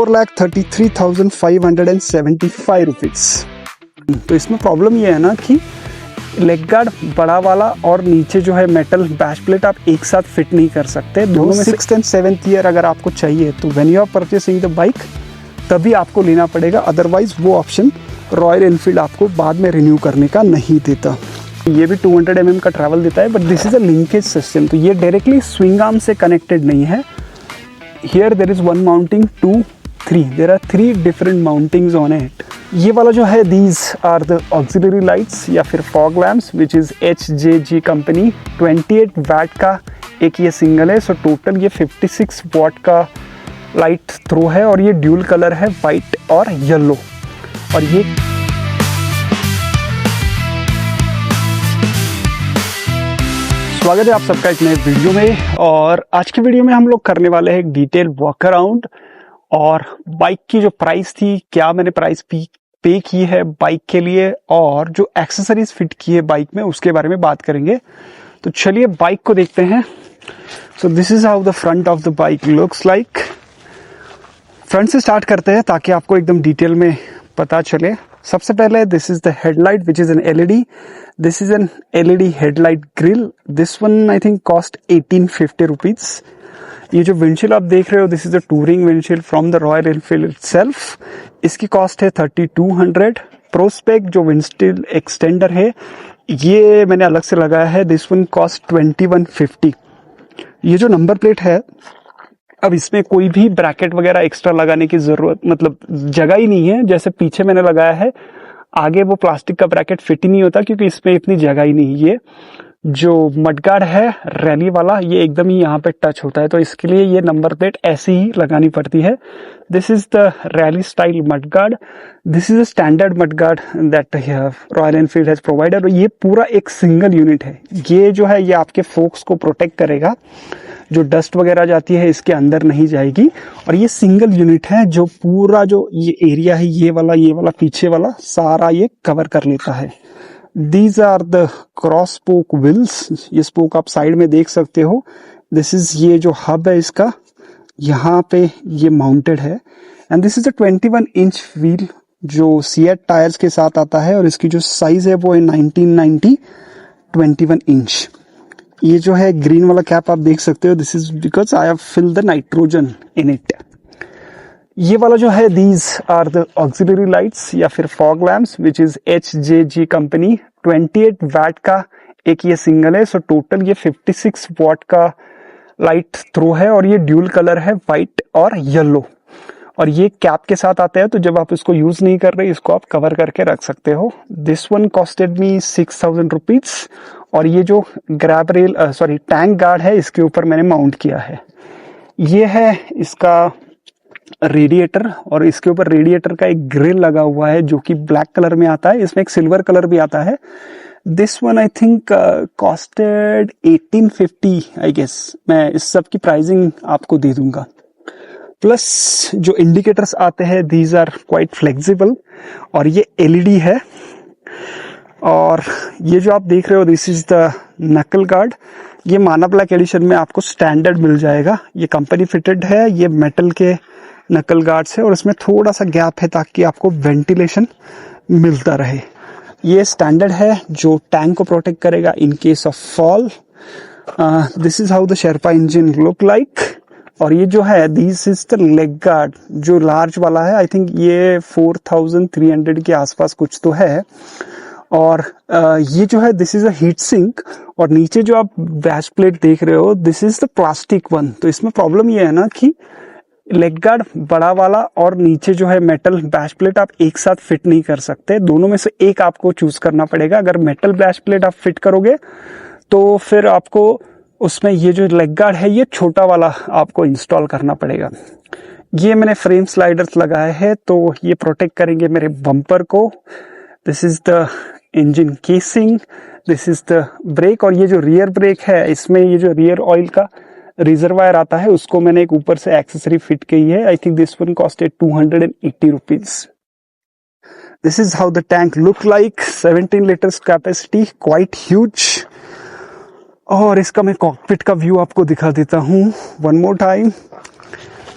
4,33,575 rupees. तो इसमें problem ये है ना कि लेग गार्ड बड़ा वाला और नीचे जो है मेटल बैश प्लेट आप एक साथ फिट नहीं कर सकते। दोनों में 6th and 7th ईयर अगर आपको चाहिए तो when you are purchasing the bike तभी आपको लेना पड़ेगा, अदरवाइज वो ऑप्शन रॉयल एनफील्ड आपको बाद में रिन्यू करने का नहीं देता। ये भी 200 mm का ट्रैवल देता है, but this is a linkage system, तो ये डायरेक्टली स्विंग आर्म से कनेक्टेड नहीं है। Here there is 1 mounting, 2, 3, there are 3 different mountings on it. ये वाला जो है these are the auxiliary lights या फिर fog lamps which is HJG company. 28 watt का एक ये सिंगल है, सो टोटल ये 56 वाट का लाइट थ्रो है और ये ड्यूल कलर है, वाइट और येलो। और ये स्वागत है आप सबका एक नए वीडियो में। और आज की वीडियो में हम लोग करने वाले हैं एक डिटेल वॉक अराउंड और बाइक की जो प्राइस थी, क्या मैंने प्राइस पे की है बाइक के लिए और जो एक्सेसरीज फिट की है बाइक में, उसके बारे में बात करेंगे। तो चलिए बाइक को देखते हैं। सो this is how the front of the bike looks like. Front से स्टार्ट करते हैं ताकि आपको एकदम डिटेल में पता चले। सबसे पहले this is the headlight which is an LED. This is an LED headlight grill. This one I think cost 1850 rupees. ये जो विंडशील्ड आप देख रहे हो, this is the touring windshield from the royal Enfield itself. इसकी cost है 3200। प्रोस्पेक जो windshield extender है ये मैंने अलग से लगाया है, दिस वन कॉस्ट 2150। ये जो नंबर प्लेट है, अब इसमें कोई भी ब्रैकेट वगैरह एक्स्ट्रा लगाने की जरूरत, मतलब जगह ही नहीं है। जैसे पीछे मैंने लगाया है, आगे वो प्लास्टिक का ब्रैकेट फिट ही नहीं होता क्योंकि इसमें इतनी जगह ही नहीं है। ये जो मडगार्ड है रैली वाला, ये एकदम ही यहाँ पे टच होता है, तो इसके लिए ये नंबर प्लेट ऐसी ही लगानी पड़ती है। This is the rally style mudguard. This is a standard mudguard that royal Enfield has provided. और ये पूरा एक सिंगल यूनिट है। ये जो है ये आपके फोक्स को प्रोटेक्ट करेगा, जो डस्ट वगैरह जाती है इसके अंदर नहीं जाएगी। और ये सिंगल यूनिट है जो पूरा जो ये एरिया है, ये वाला पीछे वाला सारा ये कवर कर लेता है। These are the cross spoke wheels. ये स्पोक आप साइड में देख सकते हो। दिस इज ये जो हब है इसका, यहाँ पे ये माउंटेड है। And this is a 21 inch wheel जो सीएट टायर्स के साथ आता है और इसकी जो साइज है वो है 1990 21 इंच। ये जो है ग्रीन वाला कैप आप देख सकते हो, this is because I have filled the nitrogen in it. ये वाला जो है these are the auxiliary lights या फिर fog lamps which is HJG company. 28 watt का एक ये सिंगल है, सो टोटल ये 56 वाट का लाइट थ्रो है और ये ड्यूल कलर है, वाइट और येलो। और ये कैप के साथ आता है, तो जब आप इसको यूज नहीं कर रहे इसको आप कवर करके रख सकते हो। This one costed me 6000 rupees. और ये जो ग्रैब रेल टैंक गार्ड है इसके ऊपर मैंने माउंट किया है। ये है इसका रेडिएटर और इसके ऊपर रेडिएटर का एक ग्रिल लगा हुआ है जो कि ब्लैक कलर में आता है। इसमें एक सिल्वर कलर भी आता है। This one I think costed 1850 I guess. मैं इस सब की प्राइसिंग आपको दे दूंगा। प्लस जो इंडिकेटर्स आते हैं दीज आर क्वाइट फ्लेक्सिबल और ये एलईडी है। और ये जो आप देख रहे हो दिस इज द नकल गार्ड। ये माना ब्लैक एडिशन में आपको स्टैंडर्ड मिल जाएगा। ये कंपनी फिटेड है, ये मेटल के नकल गार्ड्स है और इसमें थोड़ा सा गैप है ताकि आपको वेंटिलेशन मिलता रहे। ये स्टैंडर्ड है जो टैंक को प्रोटेक्ट करेगा in case of fall. This is how the Sherpa engine look like. और ये जो है this is the leg guard जो लार्ज वाला है। आई थिंक ये 4300 के आसपास कुछ तो है। और ये जो है this is a heat sink. और नीचे जो आप बैश प्लेट देख रहे हो this is the plastic one. तो इसमें प्रॉब्लम ये है ना कि लेग गार्ड बड़ा वाला और नीचे जो है मेटल बैश प्लेट आप एक साथ फिट नहीं कर सकते। दोनों में से एक आपको चूज करना पड़ेगा। अगर मेटल बैश प्लेट आप फिट करोगे तो फिर आपको उसमें ये जो लेग गार्ड है ये छोटा वाला आपको इंस्टॉल करना पड़ेगा। ये मैंने फ्रेम स्लाइडर्स लगाए हैं तो ये प्रोटेक्ट करेंगे मेरे बम्पर को। This is the engine casing, this is the brake. और ये जो रियर ब्रेक है इसमें ये जो रियर ऑयल का रिजर्वायर आता है उसको मैंने एक ऊपर से एक्सेसरी फिट की है। I think this one costed 280 rupees. This is how the tank look like. 17 litres capacity, quite huge. और इसका मैं कॉकपिट का व्यू आपको दिखा देता हूँ one more time.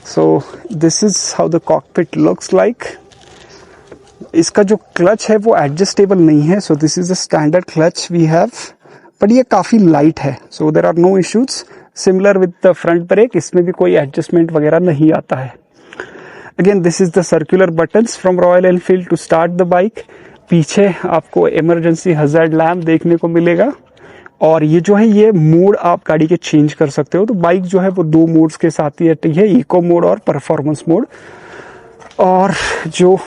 So this is how the cockpit looks like. इसका जो क्लच है वो एडजस्टेबल नहीं है, so this is the standard clutch we have, but ये काफ़ी लाइट है, so there are no issues. Similar with the front brake, इसमें भी कोई एडजस्टमेंट वगैरह नहीं आता है। Again this is the circular buttons from Royal Enfield to start the bike. पीछे आपको इमरजेंसी हजार्ड लैम्प देखने को मिलेगा, और ये जो है ये मोड आप गाड़ी के चेंज कर सकते हो। तो बाइक जो है वो 2 मोड्स के साथ ही आती है, इको मोड और परफॉर्मेंस मोड। और जो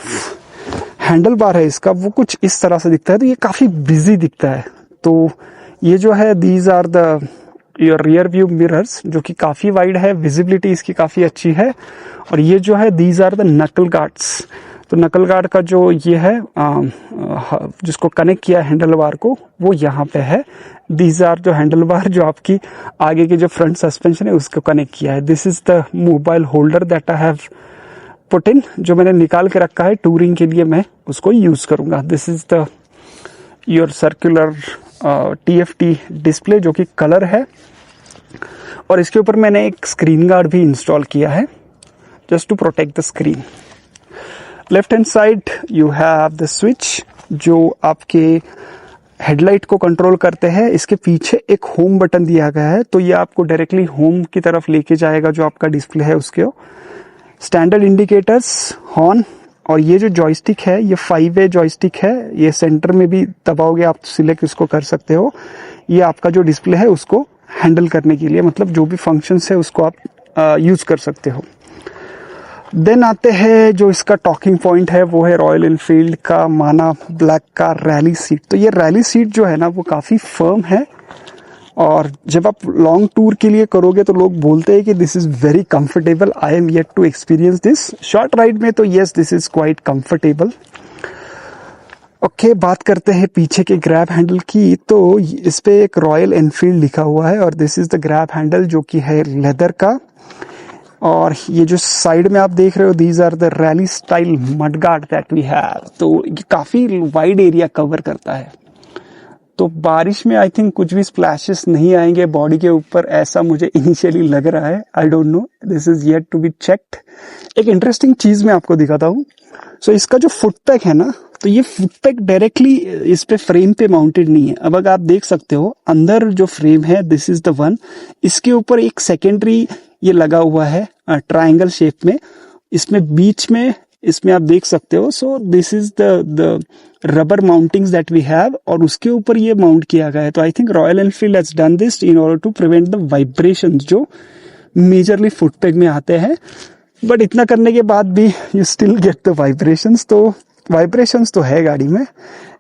हैंडल बार है इसका वो कुछ इस तरह से दिखता है, तो ये काफ़ी बिजी दिखता है। तो ये जो है these are the your rear view mirrors, जो कि काफ़ी वाइड है, विजिबिलिटी इसकी काफ़ी अच्छी है। और ये जो है दीज आर द नकल गार्ड्स। तो नकल गार्ड का जो ये है जिसको कनेक्ट किया हैंडल बार को, वो यहाँ पे है। दीज आर जो हैंडल बार जो आपकी आगे के जो फ्रंट सस्पेंशन है उसको कनेक्ट किया है। This is the mobile holder that I have put in, जो मैंने निकाल के रखा है टूरिंग के लिए, मैं उसको यूज करूंगा। This is the your circular TFT display जो कि कलर है, और इसके ऊपर मैंने एक स्क्रीन गार्ड भी इंस्टॉल किया है just to protect the screen. Left hand side you have the switch जो आपके हेडलाइट को कंट्रोल करते हैं। इसके पीछे एक होम बटन दिया गया है, तो ये आपको डायरेक्टली होम की तरफ लेके जाएगा जो आपका डिस्प्ले है उसके। स्टैंडर्ड इंडिकेटर्स, हॉर्न, और ये जो जॉयस्टिक है ये 5-वे जॉयस्टिक है। ये सेंटर में भी दबाओगे आप सिलेक्ट इसको कर सकते हो। ये आपका जो डिस्प्ले है उसको हैंडल करने के लिए, मतलब जो भी फंक्शंस है उसको आप यूज कर सकते हो। देन आते हैं जो इसका टॉकिंग पॉइंट है, वो है रॉयल एनफील्ड का माना ब्लैक का रैली सीट। तो ये रैली सीट जो है ना वो काफ़ी फर्म है, और जब आप लॉन्ग टूर के लिए करोगे तो लोग बोलते हैं कि this is very comfortable. I am yet to experience this. Short ride में तो yes this is quite comfortable. Okay, बात करते हैं पीछे के ग्रैब हैंडल की। तो इस पे एक रॉयल एनफील्ड लिखा हुआ है, और this is the grab handle जो कि है लेदर का। और ये जो साइड में आप देख रहे हो these are the rally style mudguard that we have. तो ये काफ़ी वाइड एरिया कवर करता है, तो बारिश में आई थिंक कुछ भी स्प्लैशेस नहीं आएंगे बॉडी के ऊपर, ऐसा मुझे इनिशियली लग रहा है। I don't know, this is yet to be checked. एक इंटरेस्टिंग चीज मैं आपको दिखाता हूँ। सो इसका जो फुट पैक है ना, तो ये फुट पैक डायरेक्टली इस पे फ्रेम पे माउंटेड नहीं है। अब अगर आप देख सकते हो अंदर जो फ्रेम है दिस इज द वन, इसके ऊपर एक सेकेंडरी ये लगा हुआ है ट्रायंगल शेप में, इसमें बीच में इसमें आप देख सकते हो। So this is the rubber mountings that we have, और उसके ऊपर ये माउंट किया गया है। तो I think Royal Enfield has done this in order to prevent the vibrations जो मेजरली फुट पैक में आते हैं। बट इतना करने के बाद भी you still get the vibrations. तो वाइब्रेशंस तो है गाड़ी में,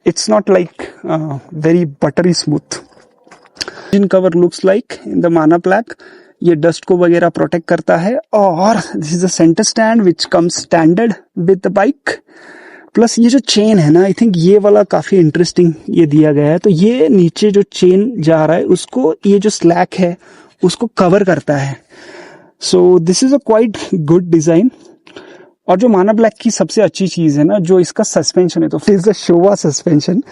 it's not like very buttery smooth. Engine cover looks like in the माना ब्लैक। ये डस्ट को वगैरह प्रोटेक्ट करता है, और this is the centre stand which comes standard with the bike. Plus ये जो चेन है ना, आई थिंक ये वाला काफी इंटरेस्टिंग ये दिया गया है। तो ये नीचे जो चेन जा रहा है उसको ये जो स्लैक है उसको कवर करता है। So this is a quite good design. और जो माना ब्लैक की सबसे अच्छी चीज है ना, जो इसका सस्पेंशन है, तो इज द शोवा सस्पेंशन।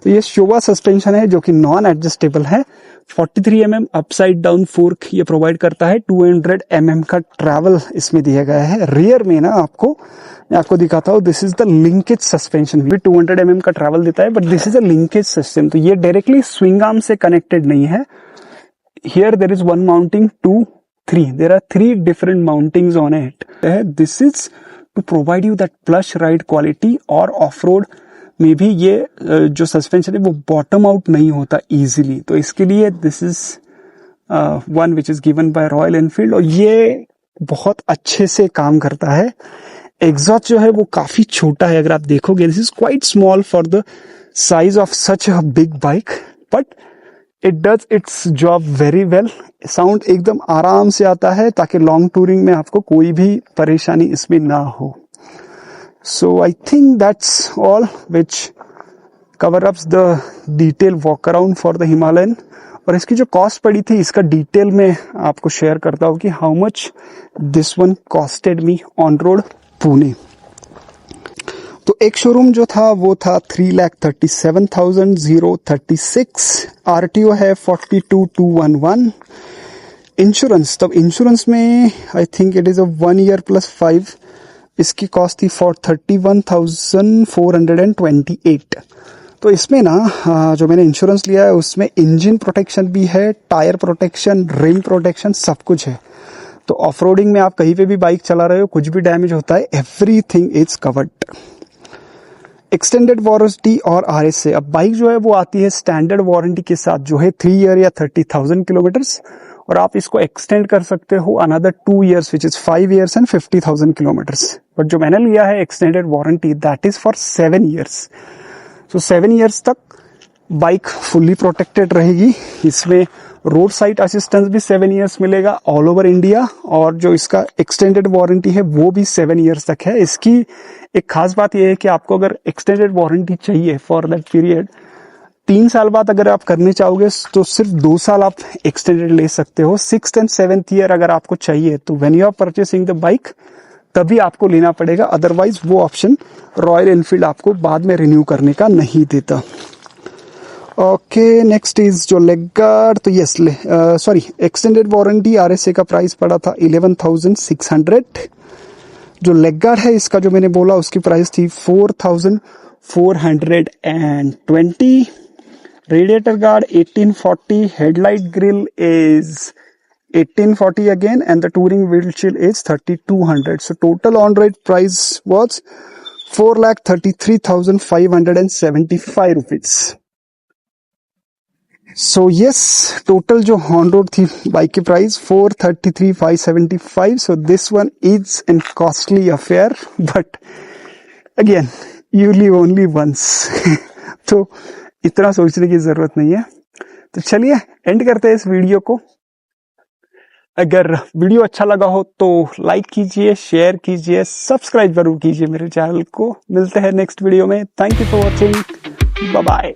तो ये शोवा सस्पेंशन है जो कि नॉन एडजस्टेबल है। 43 mm अपसाइड डाउन फोर्क ये प्रोवाइड करता है। 200 mm का ट्रैवल इसमें दिया गया है। रियर में ना मैं आपको दिखाता हूँ, this is the linkage suspension. भी 200 mm का ट्रैवल देता है, but this is a linkage system. तो ये डायरेक्टली स्विंग आर्म से कनेक्टेड नहीं है। Here there is one mounting, 2, 3, there are 3 different mountings on it. This is to provide you that plush ride quality, और off road में भी ये जो सस्पेंशन है वो बॉटम आउट नहीं होता इजीली। तो इसके लिए this is one which is given by royal Enfield, और ये बहुत अच्छे से काम करता है। एग्जॉस्ट जो है वो काफी छोटा है, अगर आप देखोगे this is quite small for the size of such a big bike, but it does it's job very well. Sound एकदम आराम से आता है, ताकि लॉन्ग टूरिंग में आपको कोई भी परेशानी इसमें ना हो। So I think that's all which cover ups the detail walk around for the Himalayan। और इसकी जो कॉस्ट पड़ी थी इसका डिटेल में आपको शेयर करता हूँ कि how much this one costed me on road Pune. तो एक शोरूम जो था वो था 3,37,036, RTO है 42,211। इंश्योरेंस, तब इंश्योरेंस में I think it is a 1 year + 5, इसकी कॉस्ट थी फॉर 31,428। तो इसमें ना जो मैंने इंश्योरेंस लिया है उसमें इंजन प्रोटेक्शन भी है, टायर प्रोटेक्शन, रिम प्रोटेक्शन, सब कुछ है। तो ऑफ रोडिंग में आप कहीं पे भी बाइक चला रहे हो, कुछ भी डैमेज होता है, everything is covered. Extended warranty और RSA, अब बाइक जो है वो आती है स्टैंडर्ड वारंटी के साथ जो है 3 year या 30,000 किलोमीटर्स, और आप इसको एक्सटेंड कर सकते हो another 2 years which is 5 years and 50,000 kilometres. But जो मैंने लिया है extended warranty that is for 7 years। So 7 years तक बाइक फुल्ली प्रोटेक्टेड रहेगी। इसमें रोड साइड असिस्टेंस भी 7 years मिलेगा ऑल ओवर इंडिया, और जो इसका एक्सटेंडेड वारंटी है वो भी 7 years तक है। इसकी एक खास बात यह है कि आपको अगर एक्सटेंडेड वारंटी चाहिए फॉर दैट पीरियड, 3 साल बाद अगर आप करने चाहोगे तो सिर्फ 2 साल आप एक्सटेंडेड ले सकते हो। 6th and 7th year अगर आपको चाहिए तो when you are purchasing the bike तभी आपको लेना पड़ेगा, अदरवाइज वो ऑप्शन रॉयल एनफील्ड आपको बाद में रिन्यू करने का नहीं देता। ओके, नेक्स्ट इज जो लेग गार्ड, तो yes sorry extended warranty RSA का प्राइस पड़ा था 11,600। जो लेग गार्ड है इसका जो मैंने बोला उसकी प्राइस थी 4,420। Radiator guard 1840, headlight grill is 1840 again, and the touring windshield is 3,200. So total on-road price was 4,33,575 rupees. So yes, total जो ऑन रोड थी बाइक की price 4,33,575. So this one is an costly affair, but again you live only once. तो इतना सोचने की जरूरत नहीं है। तो चलिए एंड करते हैं इस वीडियो को। अगर वीडियो अच्छा लगा हो तो लाइक कीजिए, शेयर कीजिए, सब्सक्राइब जरूर कीजिए मेरे चैनल को। मिलते हैं नेक्स्ट वीडियो में। Thank you for watching, bye bye.